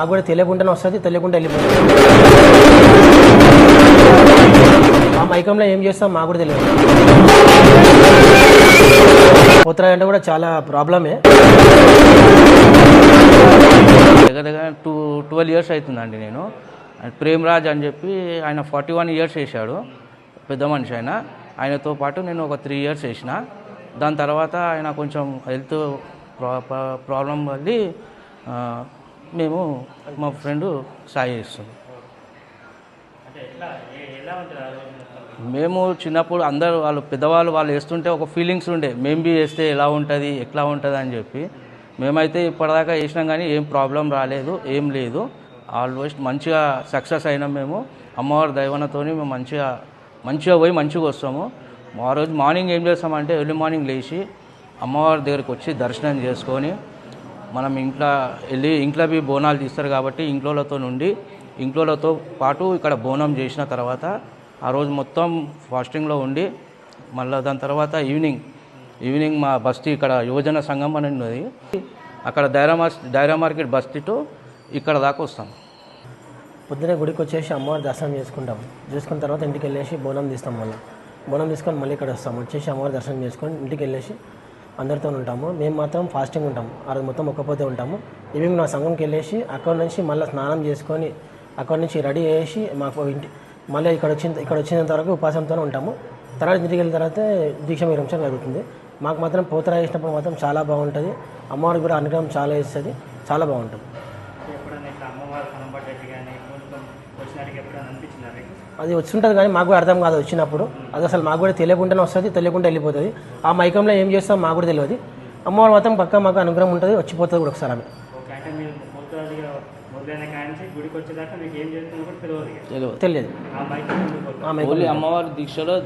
మాకు కూడా తెలియకుండానే వస్తుంది, తెలియకుండా వెళ్ళిపోతుంది. మా మైకంలో ఏం చేస్తాం మాకు కూడా తెలియదు. పోతరాజు అంటే కూడా చాలా ప్రాబ్లమే. దగ్గర దగ్గర 12 years అవుతుందండి. నేను ప్రేమరాజ్ అని చెప్పి ఆయన 41 years వేసాడు, పెద్ద మనిషి ఆయనతో పాటు నేను ఒక 3 years వేసిన. దాని తర్వాత ఆయన కొంచెం హెల్త్ ప్రాబ్లం వల్ల మేము మా ఫ్రెండ్ సాయి చేస్తున్నాం. మేము చిన్నప్పుడు అందరూ వాళ్ళు పెద్దవాళ్ళు వేస్తుంటే ఒక ఫీలింగ్స్ ఉండే, మేము బి వేస్తే ఎలా ఉంటుంది ఎట్లా ఉంటుంది అని చెప్పి. మేమైతే ఇప్పటిదాకా వేసినాం కానీ ఏం ప్రాబ్లం రాలేదు, ఏం లేదు. ఆల్మోస్ట్ మంచిగా సక్సెస్ అయినాం. మేము అమ్మవారి దైవనతో మేము మంచిగా పోయి మంచిగా వస్తాము. ఆ రోజు మార్నింగ్ ఏం చేస్తామంటే ఎర్లీ మార్నింగ్ లేచి అమ్మవారి దగ్గరికి వచ్చి దర్శనం చేసుకొని మనం ఇంట్లో బోనాలు తీస్తారు కాబట్టి ఇంట్లోతో పాటు ఇక్కడ బోనం చేసిన తర్వాత ఆ రోజు మొత్తం ఫాస్టింగ్లో ఉండి మళ్ళీ దాని తర్వాత ఈవినింగ్ మా బస్తీ ఇక్కడ యువజన సంఘం అని ఉన్నది, అక్కడ డైరా మార్కెట్ బస్తీ టు ఇక్కడ దాకా వస్తాం. పొద్దునే గుడికి వచ్చేసి అమ్మవారి దర్శనం చేసుకున్న తర్వాత ఇంటికి వెళ్ళేసి బోనం తీస్తాం. బోనం తీసుకొని మళ్ళీ ఇక్కడ వస్తాం. వచ్చేసి అమ్మవారి దర్శనం చేసుకొని ఇంటికి వెళ్ళేసి అందరితో ఉంటాము. మేము మాత్రం ఫాస్టింగ్ ఉంటాము. ఆ రోజు మొత్తం ఒక్కపోతే ఉంటాము. ఈవినింగ్ నా సంఘంకి వెళ్ళేసి అక్కడ నుంచి మళ్ళీ స్నానం చేసుకొని అక్కడ నుంచి రెడీ చేసి మాకు మళ్ళీ ఇక్కడ వచ్చినంత వరకు ఉపాసంతోనే ఉంటాము. తర్వాత ఇంటికి వెళ్ళిన తర్వాత దీక్ష విరమించడం జరుగుతుంది. మాకు మాత్రం పోతరాజు చేసినప్పుడు మాత్రం చాలా బాగుంటుంది. అమ్మవారికి కూడా అనుగ్రహం చాలా ఇస్తుంది, చాలా బాగుంటుంది. అది వచ్చింటుంది కానీ మాకు కూడా అర్థం కాదు వచ్చినప్పుడు. అది అసలు మాకు కూడా తెలియకుండానే వస్తుంది, తెలియకుండా వెళ్ళిపోతుంది. ఆ మైకంలో ఏం చేస్తాం మాకు కూడా తెలియదు. అమ్మవారు మాత్రం పక్కా మాకు అనుగ్రహం ఉంటుంది, వచ్చిపోతుంది కూడా ఒకసారి. తెలియదు. అమ్మవారి దీక్షలో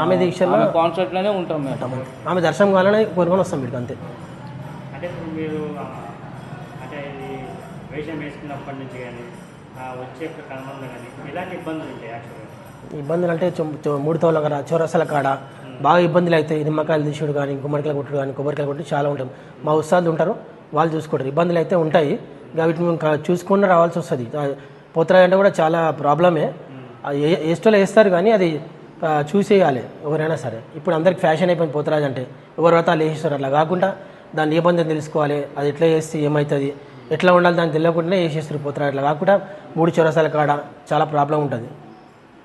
ఆమె దీక్షలో కాన్సర్ట్లోనే ఉంటాం మేము. ఆమె దర్శనం కావాలని కోరుకొని వస్తాం మీకు అంతే. అంటే ఇప్పుడు మీరు అంటే ఇది వేషం వేసుకున్నప్పటి నుంచి కానీ వచ్చే క్రమంలో కానీ ఎలాంటి ఇబ్బందులు ఉంటాయి? యాక్చువల్గా ఇబ్బందులు అంటే 3 తోల చౌరసాల కాడ బాగా ఇబ్బందులు అవుతాయి. నిమ్మకాయలు తీసుడు కానీ గుమ్మడికాయలు కొట్టుడు కానీ కొబ్బరికాయలు కొట్టి చాలా ఉంటుంది. మా ఉత్సాహాలు ఉంటారు, వాళ్ళు చూసుకుంటారు. ఇబ్బందులు అయితే ఉంటాయి, వీటిని మేము చూసుకుని రావాల్సి వస్తుంది. పోతరాజు అంటే కూడా చాలా ప్రాబ్లమే. వేస్టోలో వేస్తారు కానీ అది చూసేయాలి ఎవరైనా సరే. ఇప్పుడు అందరికి ఫ్యాషన్ అయిపోయింది పోతరాజు అంటే, ఎవరి వ్రతాలు వేసేస్తారు. అట్లా కాకుండా దాని నిబంధన తెలుసుకోవాలి, అది ఎట్లా చేస్తే ఏమవుతుంది, ఎట్లా ఉండాలి దాన్ని తెలియకుండానే వేసేస్తారు పోతరాజు. అట్లా కాకుండా 3 చౌరసాల కాడ చాలా ప్రాబ్లం ఉంటుంది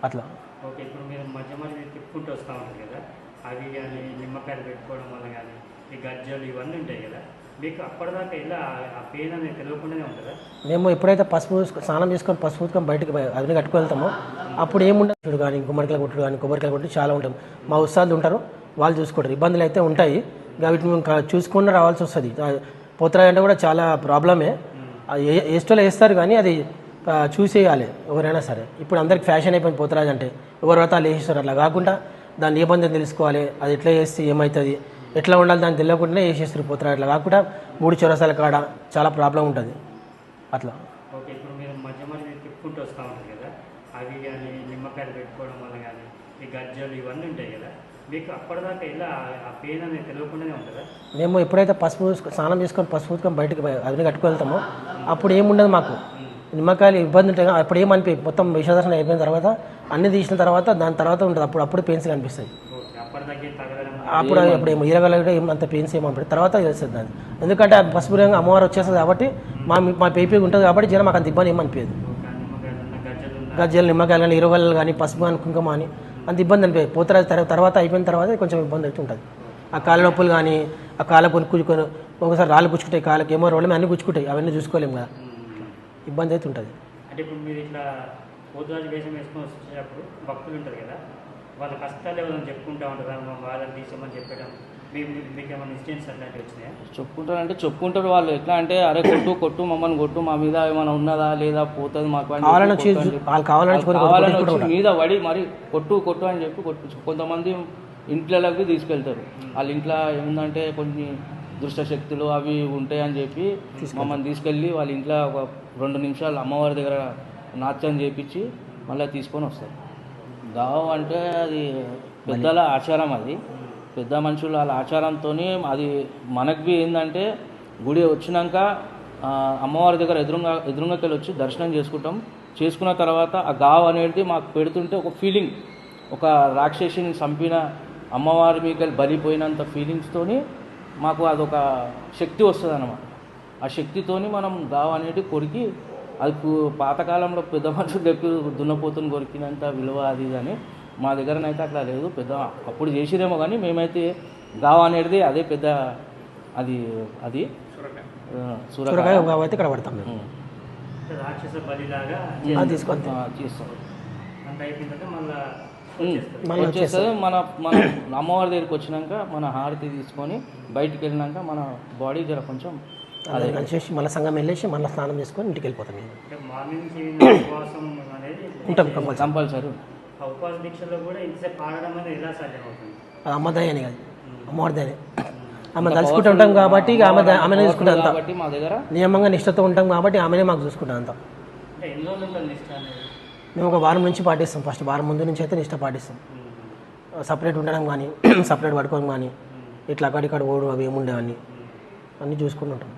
అట్లా. ఓకే, ఇప్పుడు మీరు మధ్య తిప్పుకుంటూ వస్తూ ఉంటారు కదా, అవి కానీ నిమ్మకాయలు పెట్టుకోవడం వల్ల కానీ ఈ గజ్జలు ఇవన్నీ ఉంటాయి కదా, మీకు అప్పటిదాకా ఇలా ఆ పెయిన్ అనేది తెలియకుండానే ఉంటుందా? మేము ఎప్పుడైతే స్నానం చేసుకొని పసుపు బయటకు అవి కట్టుకు వెళ్తామో అప్పుడు ఏముండదు కానీ గుమ్మడికాయలు కొట్టుడు కానీ కొబ్బరికాయలు కొట్టి చాలా ఉంటుంది. మా ఉత్సాహాలు ఉంటారు, వాళ్ళు చూసుకుంటారు. ఇబ్బందులు అయితే ఉంటాయి, వీటిని మేము చూసుకుని రావాల్సి వస్తుంది. పోతరాజు అంటే కూడా చాలా ప్రాబ్లమే. వేస్టోలో వేస్తారు కానీ అది చూసేయాలి ఎవరైనా సరే. ఇప్పుడు అందరికి ఫ్యాషన్ అయిపోయింది పోతరాజు అంటే, ఎవరి వ్రతాలు వేసేస్తారు. అట్లా కాకుండా దాని నిబంధన తెలుసుకోవాలి, అది ఎట్లా చేస్తే ఏమవుతుంది, ఎట్లా ఉండాలి దాన్ని తెలియకుండానే వేసేస్తారు పోతరాజు. అట్లా కాకుండా 3 చౌరసాల కాడ చాలా ప్రాబ్లం ఉంటుంది అట్లా. ఓకే, ఇప్పుడు మీరు మధ్య తిప్పుకుంటూ వస్తూ ఉంటారు కదా, అవి కానీ నిమ్మకాయలు పెట్టుకోవడం వల్ల కానీ ఈ గజ్జలు ఇవన్నీ ఉంటాయి కదా, మీకు అప్పటిదాకా ఇలా ఆ పెయిన్ అనేది తెలియకుండానే ఉంటుందా? మేము ఎప్పుడైతే స్నానం చేసుకొని పసుపు బయటకు అవి కట్టుకు వెళ్తామో అప్పుడు ఏముండదు మాకు. నిమ్మకాయలు ఇబ్బంది ఉంటాయి, అప్పుడు ఏమనిపి మొత్తం విషదర్శనం అయిపోయిన తర్వాత అన్ని తీసిన తర్వాత దాని తర్వాత ఉంటుంది. అప్పుడు పెయిన్స్ కనిపిస్తాయి. అప్పుడు ఏమో ఇరగలగడం ఏమంత పెయిన్స్ ఏమనిపి తర్వాత తెలుస్తుంది దాన్ని. ఎందుకంటే అది పసుపు రంగు అమ్మవారు వచ్చేస్తుంది కాబట్టి మా పేపీ ఉంటుంది కాబట్టి జనం మాకు అంత ఇబ్బంది ఏమనిపించదు. గజ్జలు నిమ్మకాయలు కానీ ఇరగలు కానీ పసుపు కానీ కుంకుమ అని అంత ఇబ్బంది అనిపించదు. పోతరాజు తర్వాత అయిపోయిన తర్వాత కొంచెం ఇబ్బంది అయితే ఉంటుంది. ఆ కాళ్ళ నొప్పులు కానీ ఆ కాళ్ళ కొనుక్కొని ఒకసారి రాళ్ళు పుచ్చుకుంటాయి, కాళ్ళకి ఏమో రోడ్లు అన్నీ పుచ్చుకుంటాయి, అవన్నీ చూసుకోలేము కదా, ఇబ్బంది అయితే ఉంటుంది. అంటే ఇప్పుడు మీరు ఇట్లా పోతరాజు వేషం వేసుకొని వచ్చేటప్పుడు భక్తులు ఉంటారు కదా, వాళ్ళ కష్టాలు ఏమైనా చెప్పుకుంటూ ఉంటారు, వాళ్ళని తీసామని చెప్పడం, మీకు ఏమైనా ఇన్సిడెంట్స్ అట్లాంటివి వచ్చినాయా? చెప్పుకుంటారు వాళ్ళు. ఎట్లా అంటే అరే కొట్టు మమ్మల్ని కొట్టు, మా మీద ఏమైనా ఉన్నదా లేదా పోతుంది మాకు మీద పడి మరి కొట్టు అని చెప్పి కొట్టించు. కొంతమంది ఇంట్లోకి తీసుకెళ్తారు. వాళ్ళ ఇంట్లో ఏముందంటే కొన్ని దుష్ట శక్తులు అవి ఉంటాయని చెప్పి మమ్మల్ని తీసుకెళ్ళి వాళ్ళ ఇంట్లో ఒక 2 నిమిషాలు అమ్మవారి దగ్గర నాట్యం చేయించి మళ్ళీ తీసుకొని వస్తారు. గావు అంటే అది పెద్దల ఆచారం, అది పెద్ద మనుషులు వాళ్ళ ఆచారంతో. అది మనకి ఏంటంటే గుడి వచ్చినాక అమ్మవారి దగ్గర ఎదురుంగకెళ్ళి వచ్చి దర్శనం చేసుకుంటాం. చేసుకున్న తర్వాత ఆ గావ్ అనేది మాకు పెడుతుంటే ఒక ఫీలింగ్, ఒక రాక్షసిని చంపిన అమ్మవారి మీకు బలిపోయినంత ఫీలింగ్స్తోని మాకు అదొక శక్తి వస్తుంది అన్నమాట. ఆ శక్తితోని మనం గావ్ అనేది కొరికి, అది పాతకాలంలో పెద్ద మనుషులు దగ్గర దున్నపోతుని కొరికినంత విలువ అది అని మా దగ్గరనైతే అట్లా లేదు. పెద్ద అప్పుడు చేసిరేమో కానీ మేమైతే గావ్ అనేది అదే పెద్ద అది అది సూరకాయ గావ్ అయితే ఇక్కడ పడతాం మేము. రాక్షస బలిలాగా తీసుకొని చేస్తాం. అంత అయిపోయిన తర్వాత మళ్ళీ వచ్చేస్తుంది. మన అమ్మవారి దగ్గరికి వచ్చినాక మన హారతి తీసుకొని బయటికి వెళ్ళినాక మన బాడీ జర కొంచెం అదే కలిసి మళ్ళీ సంఘం వెళ్ళేసి మళ్ళీ స్నానం చేసుకొని ఇంటికి వెళ్ళిపోతాం మేము. మార్నింగ్ ఉపవాసం అనేది ఉంటాం కంపల్సరీ. ఆ ఉపవాస దీక్షలో కూడా ఇంతసేపు పాడడం అనేది ఎలా సాధ్యమవుతుంది? అది అమ్మ దయని కాదు, అమ్మవారి దయనే. ఆమె తలుచుకుంటూ ఉంటాం కాబట్టి ఇక ఆమెనే చూసుకుంటాం అంతా. కాబట్టి మా దగ్గర నియమంగా నిష్ఠతో ఉంటాం కాబట్టి ఆమెనే మాకు చూసుకుంటాం అంతా. అంటే ఎన్ని రోజులు ఉంటుంది నిష్ట అనేది? మేము ఒక వారం నుంచి పాటిస్తాం. ఫస్ట్ వారం ముందు నుంచి అయితే నిష్ట పాటిస్తాం. సపరేట్ ఉండడం కానీ సపరేట్ పడుకోవడం కానీ ఇట్లా అక్కడిక్కడ ఓడు అవి ఏముండేవన్నీ అన్నీ చూసుకుని ఉంటాం.